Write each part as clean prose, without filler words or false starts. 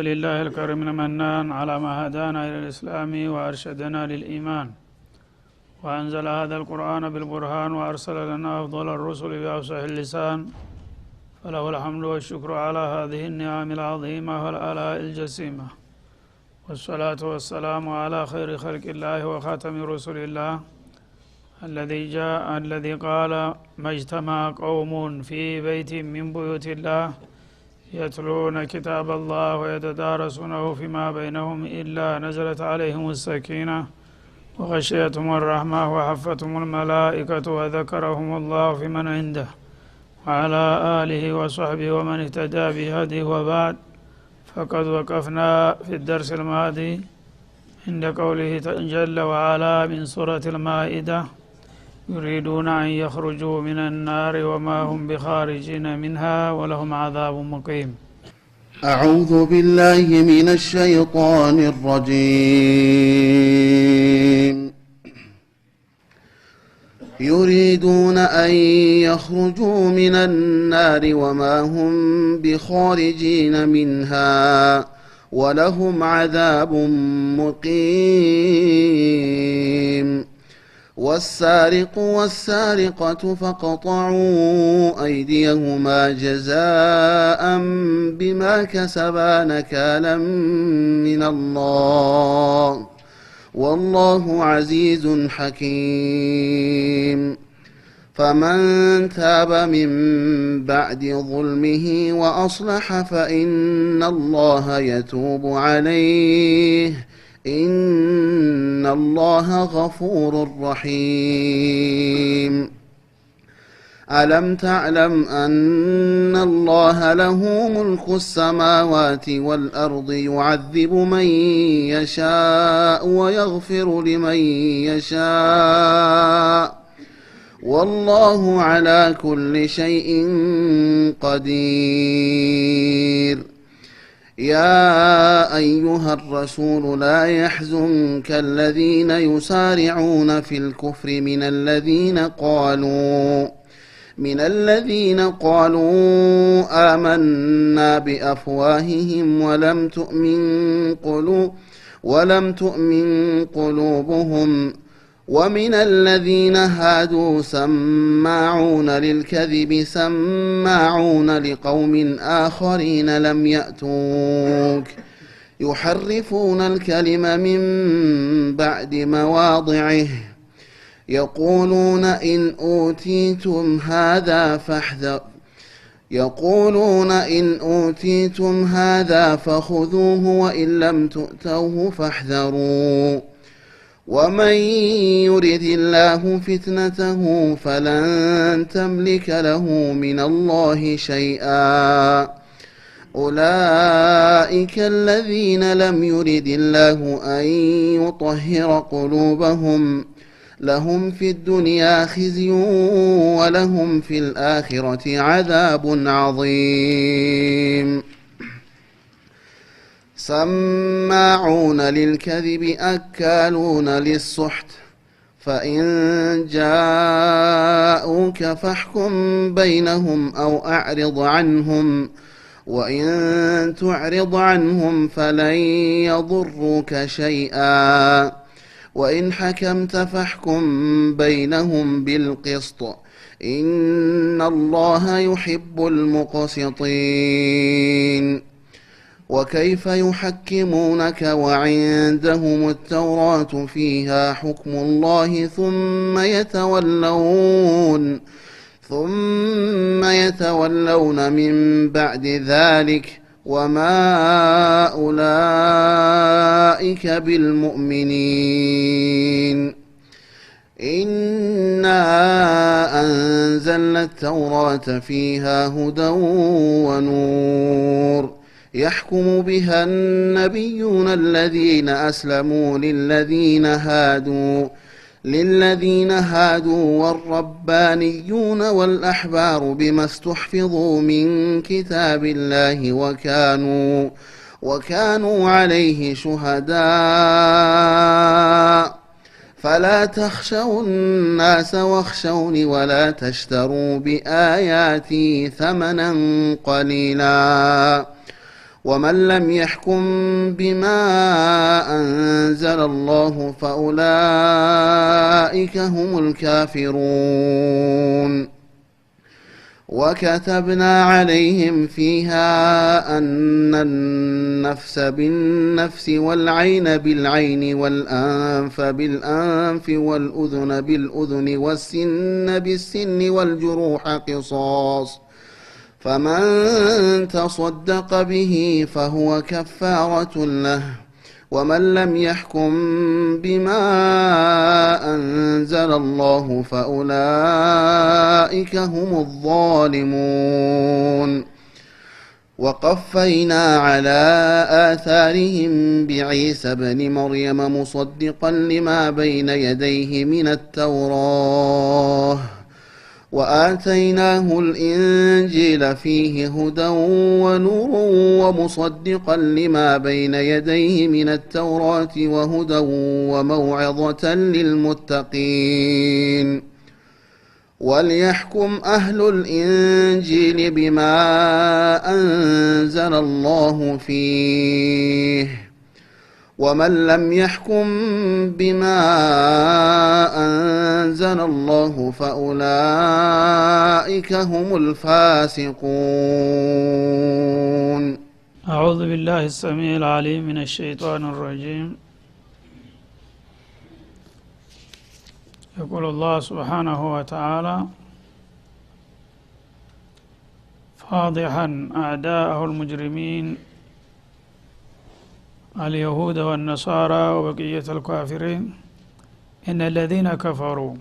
لله الكريم المنان على ما هدانا إلى الإسلام وأرشدنا للإيمان، وأنزل هذا القرآن بالبرهان وأرسل لنا أفضل الرسل بأفصح اللسان، فله الحمد والشكر على هذه النعم العظيمة والآلاء الجسيمة، والصلاة والسلام على خير خلق الله وخاتم رسل الله الذي قال: ما اجتمع قوم في بيت من بيوت الله يتلون كتاب الله ويتدارسونه فيما بينهم إلا نزلت عليهم السكينة وغشيتهم الرحمة وحفتهم الملائكة وذكرهم الله في من عنده وعلى آله وصحبه ومن اهتدى بهديه. وبعد، فقد وقفنا في الدرس الماضي عند قوله جل وعلا من سورة المائدة: يريدون أن يخرجوا من النار وما هم بخارجين منها ولهم عذاب مقيم. أعوذ بالله من الشيطان الرجيم. يريدون أن يخرجوا من النار وما هم بخارجين منها ولهم عذاب مقيم. والسارق والسارقة فاقطعوا أيديهما جزاء بما كسبا نكالا من الله والله عزيز حكيم. فمن تاب من بعد ظلمه وأصلح فإن الله يتوب عليه إن الله غفور رحيم. ألم تعلم أن الله له ملك السماوات والأرض يعذب من يشاء ويغفر لمن يشاء والله على كل شيء قدير. يا أيها الرسول لا يحزنك الذين يسارعون في الكفر من الذين قالوا آمنا بأفواههم ولم تؤمن قلوبهم ومن الذين هادوا سماعون للكذب سماعون لقوم آخرين لم يأتوك يحرفون الكلم من بعد مواضعه يقولون إن أوتيتم هذا فخذوه وإن لم تؤتوه فاحذروا ومن يرد الله فتنته فلن تملك له من الله شيئا. أولئك الذين لم يرد الله أن يطهر قلوبهم لهم في الدنيا خزي ولهم في الآخرة عذاب عظيم. سماعون للكذب أكالون للسحت فإن جاءوك فاحكم بينهم أو أعرض عنهم وإن تعرض عنهم فلن يضروك شيئا وإن حكمت فاحكم بينهم بالقسط إن الله يحب المقسطين. وكيف يحكمونك وعندهم التوراة فيها حكم الله ثم يتولون من بعد ذلك وما أولئك بالمؤمنين. إنا أنزلنا التوراة فيها هدى ونور يحكم بها النبيون الذين أسلموا للذين هادوا والربانيون والأحبار بما استحفظوا من كتاب الله وكانوا عليه شهداء. فلا تخشوا الناس واخشوني ولا تشتروا بآياتي ثمنا قليلا ومن لم يحكم بما أنزل الله فأولئك هم الكافرون وكتبنا عليهم فيها أن النفس بالنفس والعين بالعين والأنف بالأنف والأذن بالأذن والسن بالسن والجروح قصاص فمن تصدق به فهو كفارة له ومن لم يحكم بما أنزل الله فأولئك هم الظالمون وقفينا على آثارهم بعيسى بن مريم مصدقا لما بين يديه من التوراة وآتيناه الإنجيل فيه هدى ونور ومصدقا لما بين يديه من التوراة وهدى وموعظة للمتقين وليحكم أهل الإنجيل بما أنزل الله فيه ومن لم يحكم بما أنزل الله فأولئك هم الفاسقون أعوذ بالله السميع العليم من الشيطان الرجيم يقول الله سبحانه وتعالى فاضحا أعداءه المجرمين اليهود والنصارى وبقية الكافرين إن الذين كفروا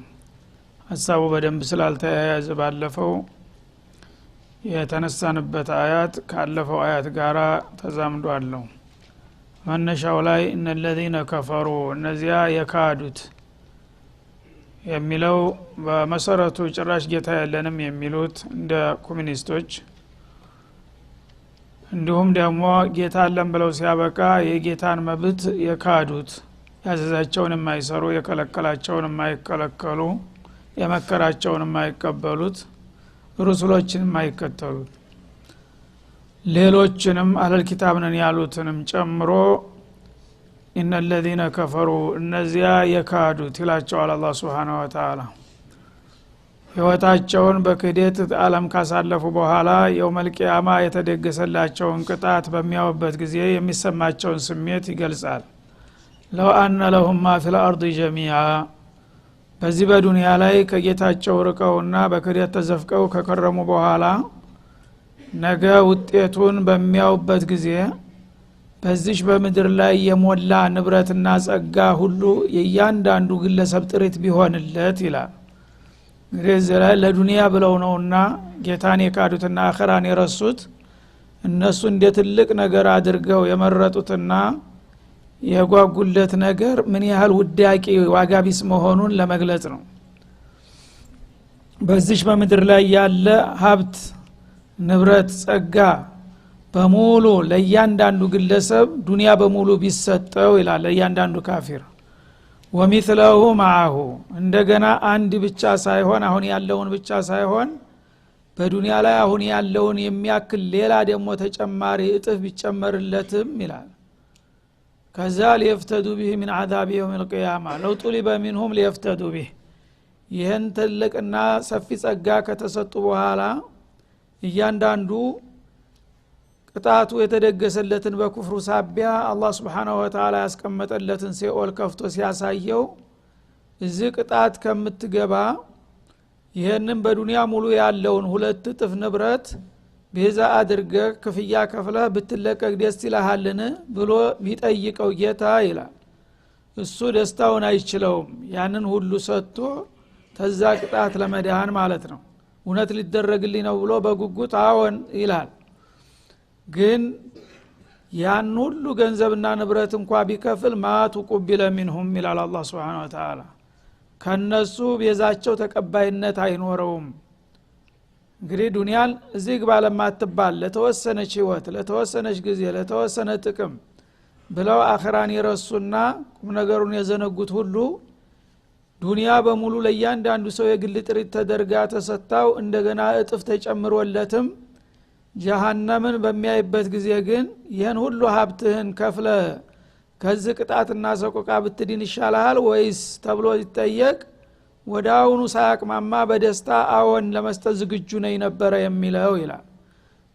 السابو بدن بسلال تأياز بألفو የተነሳንበት አያት ካለፈው አያት ጋራ ተዛምዶ አለው መነሻው ላይ ان الذين كفروا እነዚያ የካዱት የሚለው በመሰረቱ ጭራሽ ጌታ የለንም የሚሉት እንደ ኮሙኒስቶች እንዲሁም ደግሞ ጌታ አለን ብለው ሲያበቃ የጌታን መብት የካዱት ያዘዛቸውን የማይሰሩ የከለከላቸውን የማይከለከሉ የመከራቸውን የማይቀበሉት ሩሱሎችን የማይከተሉት ሌሎችንም አህለል ኪታብ ነን ያሉትንም ጨምሮ ان الذين كفروا እነዚያ የካዱት ይላቸዋል አላህ Subhanahu Wa Ta'ala ህይወታቸውን በክህደት ዓለም ካሳለፉ በኋላ የውመል ቂያማ የተደገሰላቸውን ቅጣት በሚያውበት ጊዜ የሚሰማቸውን ስሜት ይገልጻል ለው አነ ለሁም ማ ፊል አርድ ጀሚዓ በዚህ በዱንያ ላይ ከጌታቸው ርቀውና በክህደት ተዘፍቀው ከከረሙ በኋላ ነገ ውጤቱን በሚያውበት ጊዜ በዚህ በመድር ላይ የሞላ ንብረትና ጸጋ ሁሉ የእያንዳንዱ ግለሰብ ጥሪት ቢሆንለት ይላል እንግዲህ ለዱንያ ብለው ነውና ጌታን የካዱትና አኺራን የረሱት እነሱ እንደ ትልቅ ነገር አድርገው የመረጡትና የጓጉለት ነገር ምን ያህል ውዳቂ ዋጋቢስ መሆኑን ለመግለጽ ነው በዚህ በመድር ላይ ያለ ሀብት ንብረት ጸጋ በሙሉ ለእያንዳንዱ ግለሰብ ዱንያ በሙሉ ቢሰጠው ይላል ለእያንዳንዱ ካፊር ወሚثله معه እንደገና አንድ ብቻ ሳይሆን አሁን ያለውን ብቻ ሳይሆን በዱንያ ላይ አሁን ያለውን የሚያክል ሌላ ደግሞ ተጨማሪ እጥፍ ቢጨመርለትም ይላል ከዛ ليفتدوا به من عذاب يوم القيامه لو طلب منهم ليفتدوا به ይሄን ትልቅና ሰፊ ጸጋ ከተሰጡ በኋላ እያንዳንዱ ቅጣቱ የተደገሰለትን በኩፍሩ ሳቢያ አላህ Subhanahu Wa Ta'ala ያስቀመጠለትን ሲኦል ከፍቶ ሲያሳየው እዚህ ቅጣት ከምትገባ ይሄንን በዱንያ ሙሉ ያለውን ሁለት እጥፍ ንብረት ቤዛ አድርገ ክፍያ ከፍለ ብትለቀቅ ደስ ይላልን ብሎ ቢጠይቀው ጌታ ይላል እሱ ደስታውን አይችለውም ያንን ሁሉ ሰጥቶ ተዛ ቅጣት ለመዳን ማለት ነው እውነት ሊደረግልኝ ነው ብሎ በጉጉት አዎን ይላል ግን ያን ሁሉ ገንዘብና ንብረት እንኳን ቢከፍል ማቱ ቁቢለ منهم ይላል አላህ Subhanahu Wa Ta'ala ከነሱ ቤዛቸው ተቀባይነት አይኖረውም እንግዲህ ዱንያን እዚህ ግባ ለማትባል ለተወሰነች ህይወት ለተወሰነች ጊዜ ለተወሰነ ጥቅም ብለው አኺራን የረሱና ቁም ነገሩን የዘነጉት ሁሉ ዱንያ በሙሉ ለእያንዳንዱ ሰው የግል ጥሪት ተደርጋ ተሰጣው እንደገና እጥፍ ተጨምሮለትም ጀሃነምን በሚያይበት ጊዜ ግን ይህን ሁሉ ሀብትህን ከፍለ ከዚህ ቅጣትና ሰቆቃ ብትድን ይሻላል ወይስ ተብሎ ይጠየቅ ወዳውኑ ሳያቅማማ በደስታ አዎን ለመስጠት ዝግጁ ነኝ ነበር የሚለው ይላል።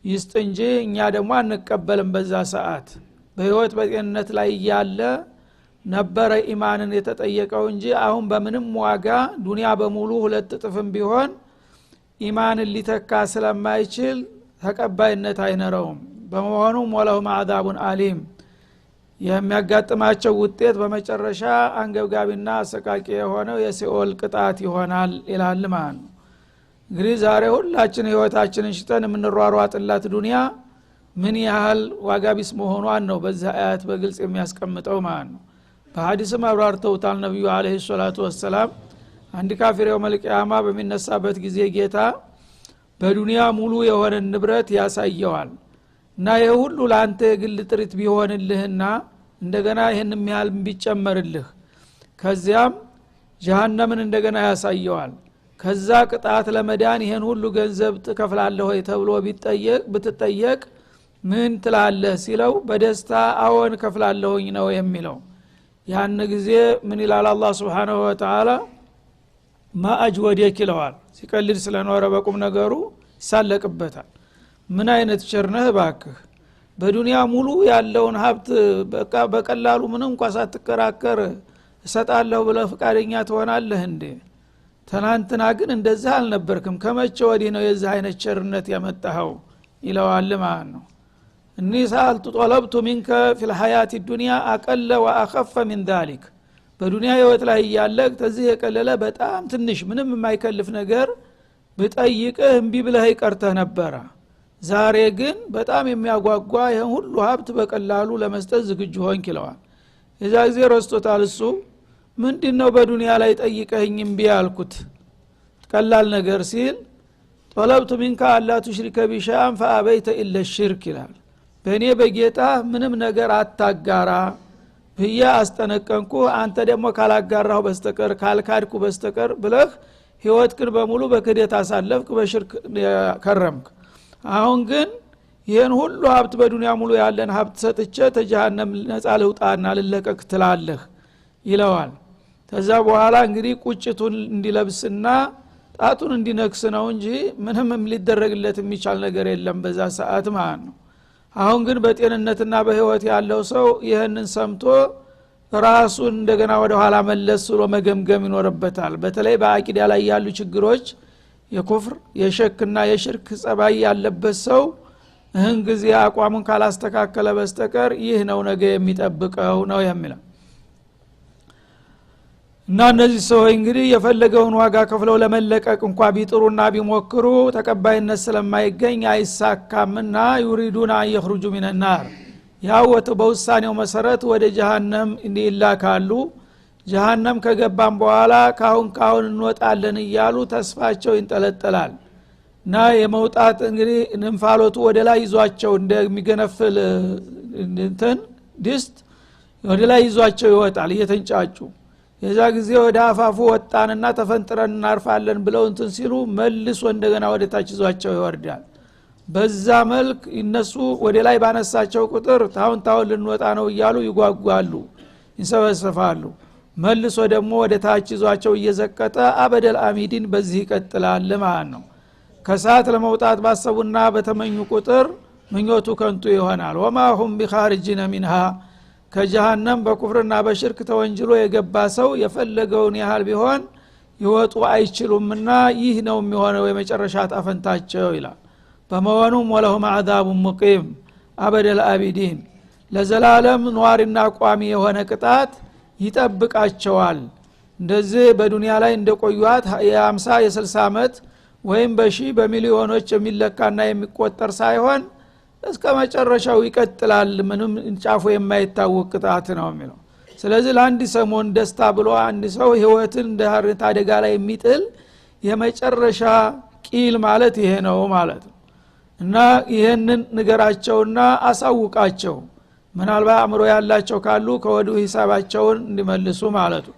ይስጥ እንጂ እኛ ደግሞ አንቀበልም። በዛ ሰዓት በህይወት በጤንነት ላይ ያለ ነበረ ኢማንን የተጠየቀው እንጂ አሁን በምንም ዋጋ ዱንያ በሙሉ ሁለት እጥፍም ቢሆን ኢማንን ሊተካ ስለማይችል ተቀባይነት አይኖረውም። በመሆኑም ወለሁም አዛቡን አሊም የሚያጋጥማቸው ውጤት በመጨረሻ አንገብጋቢና አሰቃቂ የሆነው የሲኦል ቅጣት ይሆናል ይላል ማለት ነው። እንግዲህ ዛሬ ሁላችን ህይወታችንን ሽጠን የምንሯሯጥላት ዱንያ ምን ያህል ዋጋ ቢስ መሆኗን ነው በዛ አያት በግልጽ የሚያስቀምጠው ማለት ነው። በሐዲስም አብራርተውታል ነብዩ አለይሂ ሰላቱ ወሰለም አንድ ካፊር የውመል ቂያማ በሚነሳበት ጊዜ ጌታ በዱንያ ሙሉ የሆነ ንብረት ያሳየዋል እና ይሄ ሁሉ ላንተ የግል ጥሪት ቢሆንልህና እንደገና ይሄን ያህል ቢጨመርልህ ከዚያም ጀሃነምን እንደገና ያሳየዋል። ከዛ ቅጣት ለመዳን ይሄን ሁሉ ገንዘብ ትከፍላለህ ወይ ተብሎ ብትጠየቅ ምን ትላለህ ሲለው በደስታ አዎን ከፍላለሁኝ ነው የሚለው። ያን ጊዜ ምን ይላል አላህ Subhanahu Wa Ta'ala ማአጅወደክ ይለዋል። ሲቀልድ ስለኖረ በቁም ነገሩ ይሳለቅበታል። ምን አይነት ቸርነህ ባክህ በዱንያ ሙሉ ያለውን ሀብት በቀላሉ ምንም እንኳን ሳትከራከር እሰጣለሁ ብለህ ፍቃደኛ ትሆናለህ እንዴ? ትናንትና ግን እንደዛ አልነበርክም። ከመቼ ወዲህ ነው የዚህ አይነት ቸርነት ያመጣኸው ይለዋል ማለት ነው። እኒ ሰአልቱ ጠለብቱ ሚንከ ፊል ሐያቲ ዱንያ አቀለ ወአخف من ذلك በዱንያ ህይወት ላይ ያለህ ተዚህ የቀለለ በጣም ትንሽ ምንም የማይከልፍ ነገር ብጠይቅህ እምቢ ብለህ ይቀርተህ ነበር። ዛሬ ግን በጣም የሚያጓጓ ይሄን ሁሉ ሀብት በቀላሉ ለመስጠት ዝግጁ ሆንክ ይለዋል። የዛ ጊዜ ረስቶታል እሱ ምንድነው በዱንያ ላይ ጠይቀህኝ እምቢ ያልኩት ቀላል ነገር ሲል ጠለብቱ ሚንከ አላ ትሽሪከ ቢሸአን ፈአበይተ ኢለ ሽርክ ይላል። በእኔ በጌታ ምንም ነገር አታጋራ ብዬ አስጠነቀንኩ አንተ ደግሞ ካላጋራው በስተቀር ካልካድኩ በስተቀር ብለህ ህይወት ግን በሙሉ በክደት አሳለፍክ በሽርክ ከረምክ። አሁን ግን ይሄን ሁሉ ሀብት በዱንያ ሙሉ ያለን ሀብት ሰጥቼ ተጀሃነም ነፃ ልውጣና ልለቀቅ ትላለህ ይለዋል። ከዛ በኋላ እንግዲህ ቁጭቱን እንዲለብስና ጣቱን እንዲነክስ ነው እንጂ ምንም ሊደረግለት የሚቻል ነገር የለም በዛ ሰዓት ማለት ነው። አሁን ግን በጤንነትና በህይወት ያለው ሰው ይሄንን ሰምቶ ራሱን እንደገና ወደ ኋላ መለስ ብሎ መገምገም ይኖርበታል። በተለይ በአቂዳ ላይ ያሉ ችግሮች የኩፍር የሽርክና የሽርክ ጸባይ ያለበት ሰው እህን ጊዜ አቋሙን ካላስተካከለ በስተቀር ይህ ነው ነገ የሚጠብቀው ነው የሚለው። እና እነዚህ ሰዎች እንግዲህ የፈለገውን ዋጋ ከፍለው ለመለቀቅ እንኳን ቢጥሩና ቢሞክሩ ተቀባይነት ስለማይገኝ አይሳካምና ይሪዱና ይخرጁ من النار ያወጡ በውሳኔው መሰረት ወደ ጀሃነም እንዲላካሉ። ጀሃነም ከገባን በኋላ ካሁን እንወጣለን እያሉ ተስፋቸው ይንጠለጠላል እና የመውጣት እንግዲህ እንፋሎቱ ወደ ላይ ይዟቸው እንደሚገነፍል እንትን ድስት ወደ ላይ ይዟቸው ይወጣል እየተንጫጩ። የዛ ጊዜ ወደ አፋፉ ወጣንና ተፈንጥረን እናርፋለን ብለው እንትን ሲሉ መልሶ እንደገና ወደ ታች ይዟቸው ይወርዳል። በዛ መልክ እነሱ ወደ ላይ ባነሳቸው ቁጥር ታውን ልንወጣ ነው እያሉ ይጓጓሉ ይሰበሰፋሉ። መልሶ ደግሞ ወደ ታች ይዟቸው እየዘቀጠ አበደል አሚዲን በዚህ ይቀጥላል ማለት ነው። ከሳት ለመውጣት ባሰቡና በተመኙ ቁጥር ምኞቱ ከንቱ ይሆናል። ወማ ሁም ቢኻሪጂነ ሚንሃ ከጀሃነም በኩፍርና በሽርክ ተወንጅሎ የገባ ሰው የፈለገውን ያህል ቢሆን ይወጡ አይችሉምና ይህ ነው የሚሆነው የመጨረሻ ጣፈንታቸው ይላል። በመሆኑም ወለሁም አዛቡ ሙቂም አበደል አቢዲን ለዘላለም ኗሪና ቋሚ የሆነ ቅጣት ይጠብቃቸዋል። እንደዚህ በዱንያ ላይ እንደቆዩት የ50 የ60 አመት ወይም በሺህ በሚሊዮኖች የሚለካና የሚቆጠር ሳይሆን እስከ መጨረሻው ይቀጥላል። ምንም እንጫፉ የማይታወቅ ቅጣት ነው የሚለው። ስለዚህ ለአንድ ሰሞን ደስታ ብሎ አንድ ሰው ህይወትን እንደሃርት አደጋ ላይ የሚጥል የመጨረሻ ቂል ማለት ይሄ ነው ማለት ነው። እና ይሄንን ንገራቸውና አሳውቃቸው ምናልባት አእምሮ ያላቸው ካሉ ከወዲሁ ሂሳባቸውን እንዲመልሱ ማለት ነው።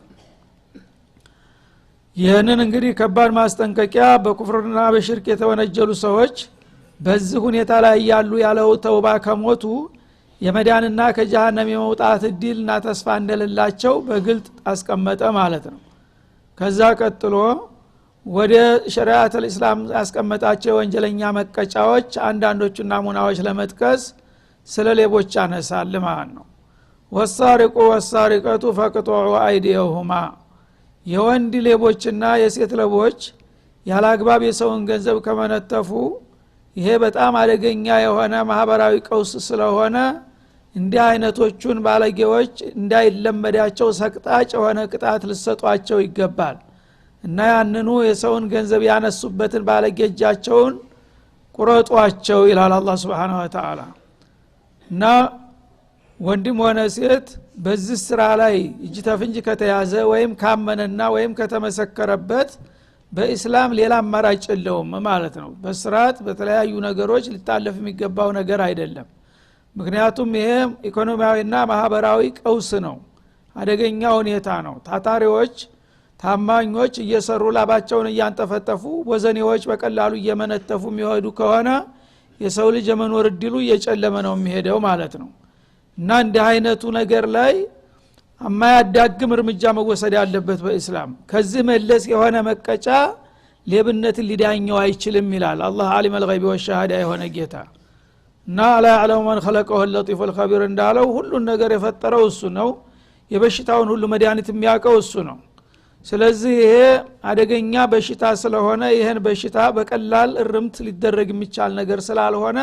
ይሄንን እንግዲህ ከባድ ማስጠንቀቂያ በኩፍርና በሽርክ የተወነጀሉ ሰዎች በዚህ ሁኔታ ላይ ያሉ ያለው ተውባ ከሞቱ የመዳንና ከጀሃነም የመውጣት እድልና ተስፋ እንደሌላቸው በግልጥ አስቀመጠ ማለት ነው። ከዛ ቀጥሎ ወደ ሸሪዓት الاسلام ያስቀመጣቸው ወንጀለኛ መቀጫዎች አንዳንዶቹ ናሙናዎች ለመጥቀስ ስለ ሌቦች ያነሳል ማለት ነው። ወሳሪቁ ወሳሪቀቱ ፈቅطዑ አይዲየሁማ የወንድ ሌቦችና የሴት ሌቦች ያላግባብ የሰውን ገንዘብ ከመነተፉ ይሄ በጣም አደገኛ የሆነ ማህበራዊ ቀውስ ስለሆነ እንዲህ አይነቶቹን ባለጌዎች እንዳይለመዳቸው ሰቅጣጭ የሆነ ቅጣት ልሰጧቸው ይገባል እና ያንኑ የሰውን ገንዘብ ያነሱበትን ባለጌጃቸውን ቁረጧቸው ይላል አላህ Subhanahu Wa Ta'ala። እና ወንድም ሆነ ሴት በዚህ ስራ ላይ እጅ ተፍንጅ ከተያዘ ወይም ካመነና ወይም ከተመሰከረበት በእስላም ሌላ አማራጭ የለውም ማለት ነው። በስርዓት በተለያዩ ነገሮች ሊታለፍ የሚገባው ነገር አይደለም። ምክንያቱም ይሄ ኢኮኖሚያዊና ማህበራዊ ቀውስ ነው፣ አደገኛ ሁኔታ ነው። ታታሪዎች ታማኞች እየሰሩ ላባቸውን እያንጠፈጠፉ ወዘኔዎች በቀላሉ እየመነተፉ የሚሄዱ ከሆነ የሰው ልጅ የመኖር እድሉ እየጨለመ ነው የሚሄደው ማለት ነው። እና እንዲህ አይነቱ ነገር ላይ አማያዳግም እርምጃ መወሰድ ያለበት በእስላም። ከዚህ መለስ የሆነ መቀጫ ሌብነትን ሊዳኘው አይችልም ይላል አላህ ዓሊም الغይብ ወሸሃዳ የሆነ ጌታ። እና አላ ያዕለሙ መን ኸለቀሁ اللطيف الخبير እንዳለው ሁሉን ነገር የፈጠረው እሱ ነው፣ የበሽታውን ሁሉ መድኃኒት የሚያውቀው እሱ ነው። ስለዚህ ይሄ አደገኛ በሽታ ስለሆነ ይሄን በሽታ በቀላል እርምት ሊደረግ የሚቻል ነገር ስላልሆነ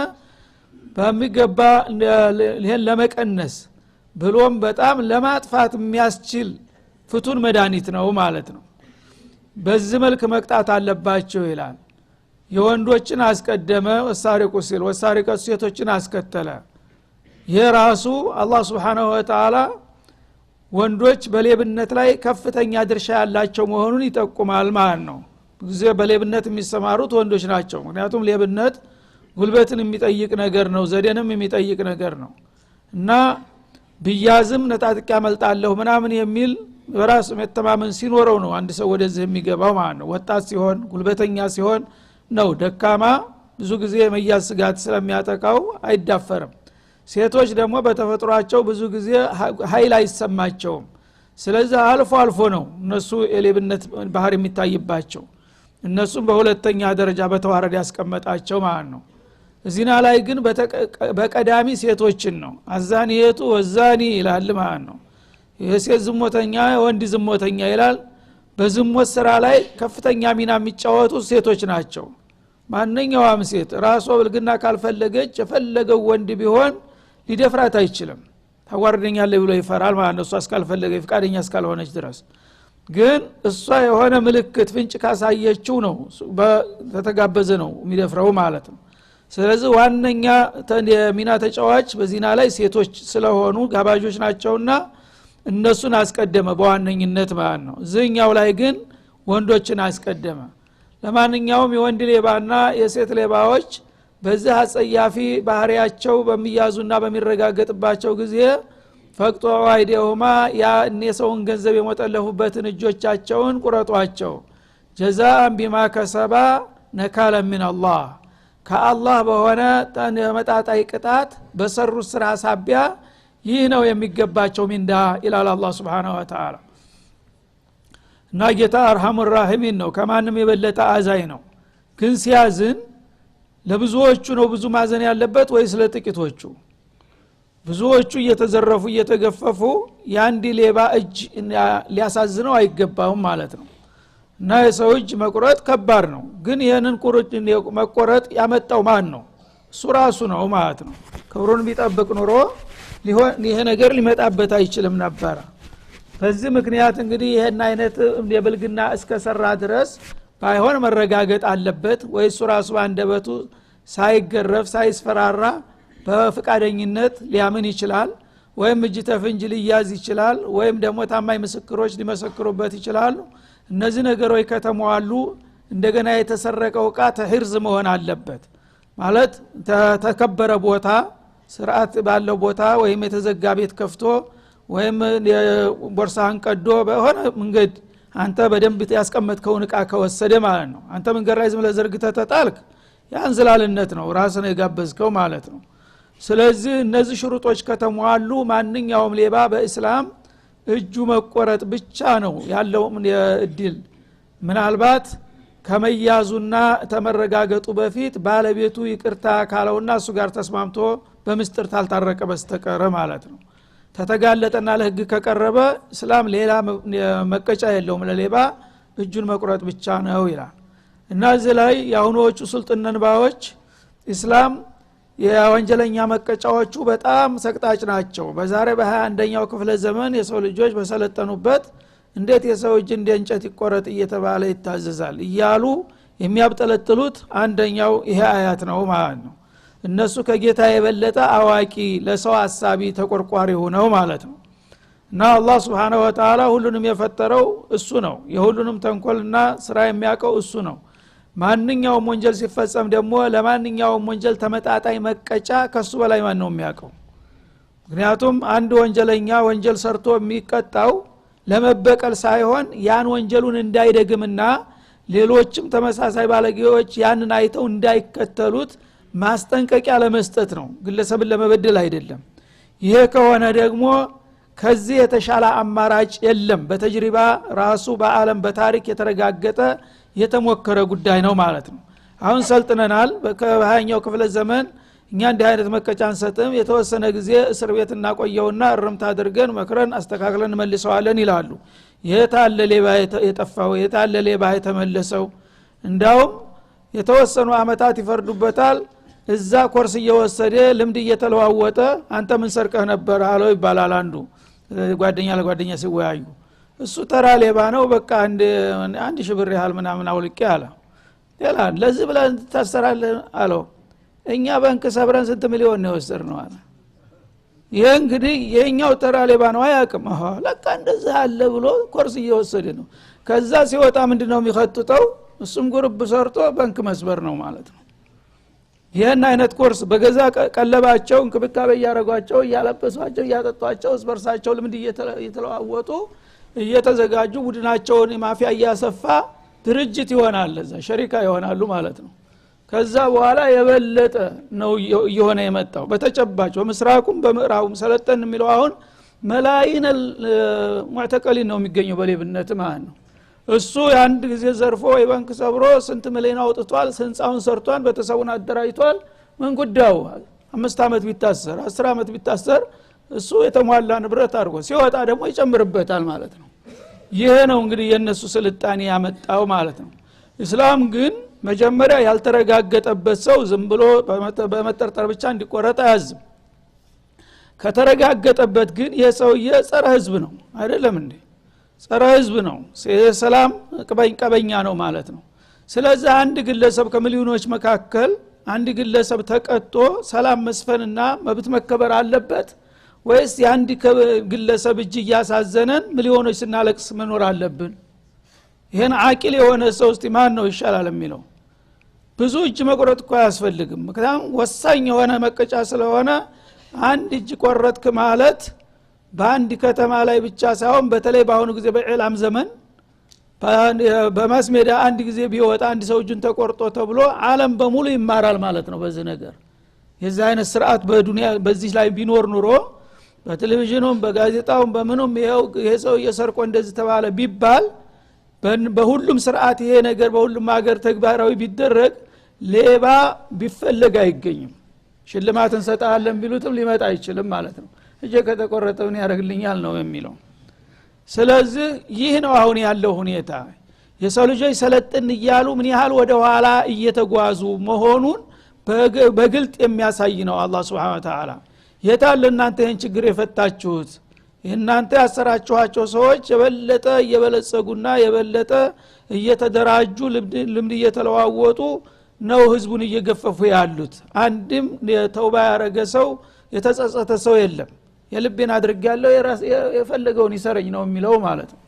በሚገባ ይሄን ለመቀነስ ብሎም በጣም ለማጥፋት የሚያስችል ፍቱን መድኃኒት ነው ማለት ነው። በዚህ መልክ መቅጣት አለባቸው ይላል። የወንዶችን አስቀደመ ወሳሪቁ ሲል ወሳሪቀቱ ሴቶችን አስከተለ። ይሄ ራሱ አላህ Subhanahu Wa Ta'ala ወንዶች በሌብነት ላይ ከፍተኛ ድርሻ ያላቸው መሆኑን ይጠቁማል ማለት ነው። ብዙ በሌብነት የሚሰማሩት ወንዶች ናቸው። ምክንያቱም ሌብነት ጉልበትን የሚጠይቅ ነገር ነው፣ ዘዴንም የሚጠይቅ ነገር ነው። እና ቢያዝም ነጣጥቅ ያመልጣለሁ ምናምን የሚል በራሱ መተማመን ሲኖረው ነው አንድ ሰው ወደዚህ የሚገባው ማለት ነው። ወጣት ሲሆን ጉልበተኛ ሲሆን ነው ደካማ ብዙ ጊዜ መያዝ ስጋት ስለሚያጠቃው አይዳፈርም። ሴቶች ደግሞ በተፈጥሯቸው ብዙ ጊዜ ኃይል አይሰማቸውም። ስለዚህ አልፎ አልፎ ነው እነሱ የሌብነት ባህር የሚታይባቸው። እነሱም በሁለተኛ ደረጃ በተዋረድ ያስቀመጣቸው ማለት ነው። ዚና ላይ ግን በቀዳሚ ሴቶችን ነው አዛኒየቱ ወዛኒ ይላል ማለት ነው። የሴት ዝሞተኛ ወንድ ዝሞተኛ ይላል። በዝሞት ስራ ላይ ከፍተኛ ሚና የሚጫወቱ ሴቶች ናቸው። ማንኛውም ሴት ራሷ ብልግና ካልፈለገች የፈለገው ወንድ ቢሆን ሊደፍራት አይችልም። ታዋርደኛለህ ብሎ ይፈራል ማለት ነው፣ እሷ እስካልፈለገ ፍቃደኛ እስካልሆነች ድረስ። ግን እሷ የሆነ ምልክት ፍንጭ ካሳየችው ነው በተጋበዘ ነው የሚደፍረው ማለት ነው። ስለዚህ ዋነኛ ሚና ተጫዋች በዚና ላይ ሴቶች ስለሆኑ ጋባዦች ናቸውና እነሱን አስቀደመ በዋነኝነት ማለት ነው። እዚህኛው ላይ ግን ወንዶችን አስቀደመ። ለማንኛውም የወንድ ሌባና የሴት ሌባዎች በዚህ አጸያፊ ባህሪያቸው በሚያዙና በሚረጋገጥባቸው ጊዜ ፈቅጦዑ አይዲየሁማ የሰውን ገንዘብ የሞጠለፉበትን እጆቻቸውን ቁረጧቸው። ጀዛአን ቢማ ከሰባ ነካለ ሚን አላህ ከአላህ በሆነ ተመጣጣይ ቅጣት በሰሩት ስራ ሳቢያ ይህ ነው የሚገባቸው ሚንዳ ኢላላ አላህ Subhanahu Wa Ta'ala። እና ጌታ አርሐሙር ራሂሚን ነው፣ ከማንም የበለጠ አዛኝ ነው። ግን ሲያዝን ለብዙዎቹ ነው ብዙ ማዘን ያለበት ወይስ ለጥቂቶቹ? ብዙዎቹ እየተዘረፉ እየተገፈፉ ያንዲ ሌባ እጅ ሊያሳዝነው አይገባውም ማለት ነው። እና የሰው እጅ መቁረጥ ከባድ ነው። ግን ይሄንን ቁርጥ መቆረጥ ያመጣው ማን ነው? እሱ ራሱ ነው ማለት ነው። ክብሩን ቢጠብቅ ኑሮ ይሄ ነገር ሊመጣበት አይችልም ነበር። በዚህ ምክንያት እንግዲህ ይሄን አይነት የብልግና እስከሰራ ድረስ ባይሆን መረጋገጥ አለበት። ወይ እሱ ራሱ አንደበቱ ሳይገረፍ ሳይስፈራራ በፍቃደኝነት ሊያምን ይችላል፣ ወይም እጅ ተፍንጅ ሊያዝ ይችላል፣ ወይም ደግሞ ታማኝ ምስክሮች ሊመሰክሩበት ይችላሉ። እነዚህ ነገሮች ከተሟሉ እንደገና የተሰረቀው ዕቃ ተህርዝ መሆን አለበት ማለት ተከበረ ቦታ ስርዓት ባለው ቦታ ወይም የተዘጋ ቤት ከፍቶ ወይም ቦርሳን ቀዶ በሆነ መንገድ አንተ በደንብ ያስቀመጥከውን ዕቃ ከወሰደ ማለት ነው። አንተ መንገድ ላይ ዝም ለዘርግተህ ተጣልክ ያንዝላልነት ነው ራስን የጋበዝከው ማለት ነው ስለዚህ እነዚህ ሽሩጦች ከተሟሉ ማንኛውም ሌባ በእስላም እጁ መቆረጥ ብቻ ነው ያለው እድል ምናልባት ከመያዙና ተመረጋገጡ በፊት ባለቤቱ ይቅርታ ካለውና እሱ ጋር ተስማምቶ በመስጥር ታልታረቀ በስተቀረ ማለት ነው ተተጋለጠና ለህግ ከቀረበ እስላም ሌላ መቀጫ የለውም ለሌባ እጁን መቁረጥ ብቻ ነው ይላል እና እዚህ ላይ ያሁኖቹ ሱልጣንባዎች እስላም የወንጀለኛ መቀጫዎቹ በጣም ሰቅጣጭ ናቸው በዛሬ በ21ኛው ክፍለ ዘመን የሰው ልጆች በሰለጠኑበት እንዴት የሰው እጅ እንደ እንጨት ይቆረጥ እየተባለ ይታዘዛል እያሉ የሚያብጠለጥሉት አንደኛው ይሄ አያት ነው ማለት ነው እነሱ ከጌታ የበለጠ አዋቂ ለሰው አሳቢ ተቆርቋሪ ሆነው ማለት ነው እና አላህ Subhanahu Wa Ta'ala ሁሉንም የፈጠረው እሱ ነው የሁሉንም ተንኮልና ስራ የሚያውቀው እሱ ነው ማንኛውም ወንጀል ሲፈጸም ደግሞ ለማንኛውም ወንጀል ተመጣጣኝ መቀጫ ከሱ በላይ ማን ነው የሚያውቀው ምክንያቱም አንድ ወንጀለኛ ወንጀል ሰርቶ የሚቀጣው ለመበቀል ሳይሆን ያን ወንጀሉን እንዳይደግምና ሌሎችም ተመሳሳይ ባለጌዎች ያንን አይተው እንዳይከተሉት ማስጠንቀቂያ ለመስጠት ነው ግለሰብን ለመበደል አይደለም ይሄ ከሆነ ደግሞ ከዚህ የተሻለ አማራጭ የለም በተጅሪባ ራሱ በአለም በታሪክ የተረጋገጠ የተሞከረ ጉዳይ ነው ማለት ነው አሁን ሰልጥነናል በ20ኛው ክፍለ ዘመን እኛ እንዲህ አይነት መቀጫን ሰጥም የተወሰነ ጊዜ እስር ቤት እናቆየውና እርምት አድርገን መክረን አስተካክለን መልሰዋለን ይላሉ የታለ ሌባ የጠፋው የታለ ሌባ የተመለሰው እንዳውም የተወሰኑ አመታት ይፈርዱበታል እዛ ኮርስ እየወሰደ ልምድ እየተለዋወጠ አንተ ምን ሰርቀህ ነበር አለው ይባላል አንዱ ጓደኛ ለጓደኛ ሲወያዩ እሱ ተራ ሌባ ነው በቃ አንድ ሺህ ብር ያህል ምናምን አውልቄ አለ ይላል ለዚህ ብለን ታሰራለህ አለው እኛ ባንክ ሰብረን ስንት ሚሊዮን ነው ወሰድነው አለ ይሄ እንግዲህ የኛው ተራ ሌባ ነው አያውቅም ለካ እንደዛ አለ ብሎ ኮርስ እየወሰደ ነው ከዛ ሲወጣ ምንድነው የሚخطጠው እሱም ግሩፕ ሰርቶ ባንክ መስበር ነው ማለት ነው ይሄን አይነት ኮርስ በገዛ ቀለባቸው እንክብካቤ ያረጋቸው ያለበሷቸው ያጠጧቸው እስበርሳቸው ልምድ እየተለዋወጡ እየተዘጋጁ ቡድናቸውን ማፊያ ያሰፋ ድርጅት ይሆናል ለዛ ሸሪካ ይሆናሉ ማለት ነው ከዛ በኋላ የበለጠ ነው እየሆነ የመጣው በተጨባጭ በመስራቁም በምዕራቡም ሰለጠን የሚለው አሁን መላይን ሙዕተቀሊን ነው የሚገኘው በሌብነት ማለት ነው እሱ አንድ ጊዜ ዘርፎ የባንክ ሰብሮ ስንት ሚሊዮን አውጥቷል ህንጻውን ሰርቷል በተሰውን አደራጅቷል ምን ጉዳዩ 5 አመት ቢታሰር 10 አመት ቢታሰር እሱ የተሟላ ንብረት አድርጎ ሲወጣ ደግሞ ይጨምርበታል ማለት ነው ይሄ ነው እንግዲህ የነሱ ስልጣኔ ያመጣው ማለት ነው እስላም ግን መጀመሪያ ያልተረጋገጠበት ሰው ዝም ብሎ በመጠርጠር ብቻ እንዲቆረጥ አያዝም ከተረጋገጠበት ግን የሰውዬ ጸረ ህዝብ ነው አይደለም እንዴ ጸረ ህዝብ ነው ሰላም ቀበኛ ነው ማለት ነው ስለዚህ አንድ ግለሰብ ከሚሊዮኖች መካከል አንድ ግለሰብ ተቀጥቶ ሰላም መስፈንና መብት መከበር አለበት ወይስ የአንድ ግለሰብ እጅ ያሳዘነን ሚሊዮኖች ስናለቅስ መኖር አለብን ይሄን አቂል የሆነ ሰው እስቲ ማን ነው ይሻላል የሚለው ብዙ እጅ መቆረጥ እኮ አያስፈልግም ምክንያቱም ወሳኝ የሆነ መቀጫ ስለሆነ አንድ እጅ ቆረጥክ ማለት በአንድ ከተማ ላይ ብቻ ሳይሆን በተለይ በአሁኑ ጊዜ በኢላም ዘመን በማስ ሜዳ አንድ ጊዜ ቢወጣ አንድ ሰው እጁን ተቆርጦ ተብሎ ዓለም በሙሉ ይማራል ማለት ነው በዚህ ነገር የዛ አይነት ስርዓት በዱንያ በዚህ ላይ ቢኖር ኑሮ በቴሌቪዥኑም በጋዜጣውም በምኑም ይሄ ሰው እየሰርቆ እንደዚህ ተባለ ቢባል በሁሉም ስርዓት ይሄ ነገር በሁሉም ሀገር ተግባራዊ ቢደረግ ሌባ ቢፈለግ አይገኝም ሽልማትን ሰጣለን ቢሉትም ሊመጣ አይችልም ማለት ነው እጄ ከተቆረጠው ነው ያረግልኛል ነው የሚለው ስለዚህ ይህ ነው አሁን ያለው ሁኔታ የሰው ልጆች ሰለጥን ይያሉ ምን ያህል ወደ ኋላ እየተጓዙ መሆኑን በግልጥ የሚያሳይ ነው አላህ Subhanahu Wa Ta'ala የታለ እናንተ ይህን ችግር የፈታችሁት እናንተ ያሰራችኋቸው ሰዎች የበለጠ እየበለጸጉና የበለጠ እየተደራጁ ልምድ እየተለዋወጡ ነው ህዝቡን እየገፈፉ ያሉት አንድም ተውባ ያረገ ሰው የተጸጸተ ሰው የለም የልቤን አድርጋለሁ የፈለገውን ይሰረኝ ነው የሚለው ማለት ነው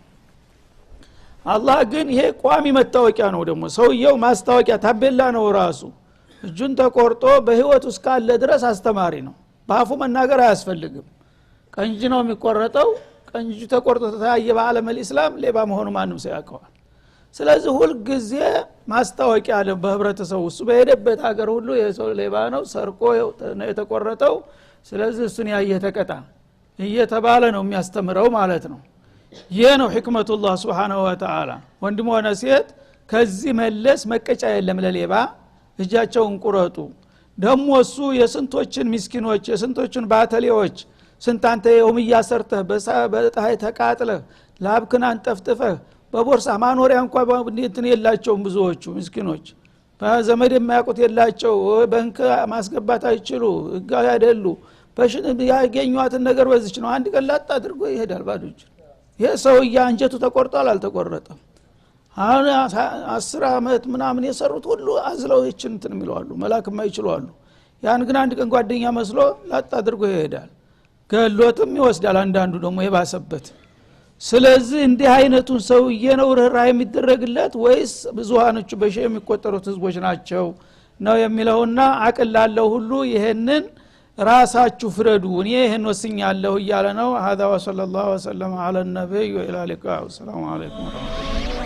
አላህ ግን ይሄ ቋሚ መታወቂያ ነው ደግሞ ሰውየው ማስታወቂያ ታቤላ ነው ራሱ እጁን ተቆርጦ በህይወት ውስጥ ካለ ድረስ አስተማሪ ነው ባፉ መናገር አያስፈልግም ቀንጅ ነው የሚቆረጠው ቀንጅ ተቆርጦ ተያየ በአለም الاسلام ሌባ መሆኑ ማንም ሰው ያውቀዋል ስለዚህ ሁሉ ጊዜ ማስታወቂያ አለ በህብረተሰቡ እሱ በሄደበት ሀገር ሁሉ የሰው ሌባ ነው ሰርቆ የተቆረጠው ስለዚህ እሱን ያየተቀጣ እየተባለ ነው የሚያስተምረው ማለት ነው ይሄ ነው ህክመቱላህ Subhanahu Wa Ta'ala ወንድም ሆነ ሴት ከዚህ መለስ መቀጫ የለም ለሌባ እጃቸውን ቁረጡ ደሞ እሱ የስንቶችን ምስኪኖች የስንቶችን ባተሌዎች ስንታንተ የውምያ ሰርተህ በፀሐይ ተቃጥለህ ላብክን አንጠፍጥፈህ በቦርሳ ማኖሪያ እንኳን እንትን የላቸውም ብዙዎቹ ምስኪኖች በዘመድ የማያውቁት የላቸው ባንክ ማስገባት አይችሉ ህጋዊ አይደሉ ያገኙዋትን ነገር በዚች ነው አንድ ቀላጣ አድርጎ ይሄዳል ባዶ እጁ ይሄ ሰውዬ አንጀቱ ተቆርጧል አልተቆረጠም አሁን 10 አመት ምናምን የሰሩት ሁሉ አዝለው እቺን እንትን የሚሏሉ መላክም አይችሉዋሉ ያን ግን አንድ ቀን ጓደኛ መስሎ ላጣ አድርጎ ይሄዳል ገሎትም ይወስዳል አንዳንዱ ደግሞ የባሰበት ስለዚህ እንዲህ አይነቱን ሰውዬ ነው ርህራሄ የሚደረግለት ወይስ ብዙሃኖቹ በሺህ የሚቆጠሩት ህዝቦች ናቸው ነው የሚለውና አቅል ላለው ሁሉ ይሄንን ራሳችሁ ፍረዱ እኔ ይሄን ወስኛለሁ እያለ ነው هذا وصلى الله وسلم على النبي وإلى اللقاء والسلام عليكم ورحمة الله